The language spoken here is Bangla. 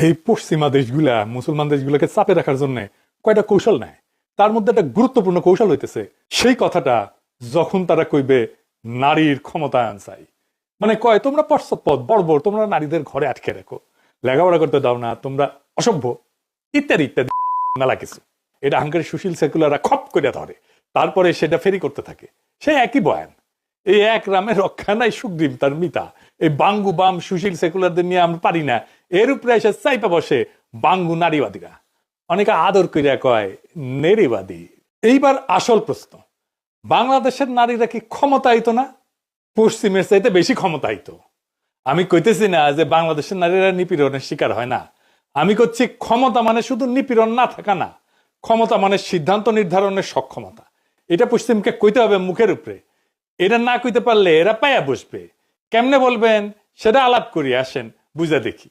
এই পশ্চিমা দেশগুলা মুসলমান দেশগুলোকে চাপে রাখার জন্য কয়টা কৌশল নেয়। তার মধ্যে একটা গুরুত্বপূর্ণ কৌশল হইতেছে সেই কথাটা যখন তারা কইবে নারীর ক্ষমতায়ন চাই, মানে কয় তোমরা পশ্চাৎপদ বড় বড়, তোমরা নারীদের ঘরে আটকে রেখো, লেখাপড়া করতে দাও না, তোমরা অসভ্য, ইত্যাদি ইত্যাদি মেলা কিছু। এটা হাঙ্কারি সুশীল সেকুলাররা খপ করে ধরে, তারপরে সেটা ফেরি করতে থাকে। সেই একই বয়ান, এই এক রামে রক্ষা নাই সুগ্রীব তার মিতা। এই বাঙ্গু বাম সুশীল সেকুলারদের নিয়ে আমরা পারি না, এর উপরে এসে চাইপা বসে বাঙ্গু নারীবাদীরা, অনেকে আদর করিয়া কয় নেরীবাদী। এইবার আসল প্রশ্ন, বাংলাদেশের নারীরা কি ক্ষমতায়িত না? পশ্চিমের চাইতে বেশি ক্ষমতায়িত। আমি কইতেছি না যে বাংলাদেশের নারীরা নিপীড়নের শিকার হয় না, আমি করছি ক্ষমতা মানে শুধু নিপীড়ন না থাকা না, ক্ষমতা মানে সিদ্ধান্ত নির্ধারণের সক্ষমতা। এটা পশ্চিমকে কইতে হবে মুখের উপরে। এটা না কইতে পারলে এরা পায়া বসবে। কেমনে বলবেন সেটা আলাপ করি, আসেন বুঝা দেখি।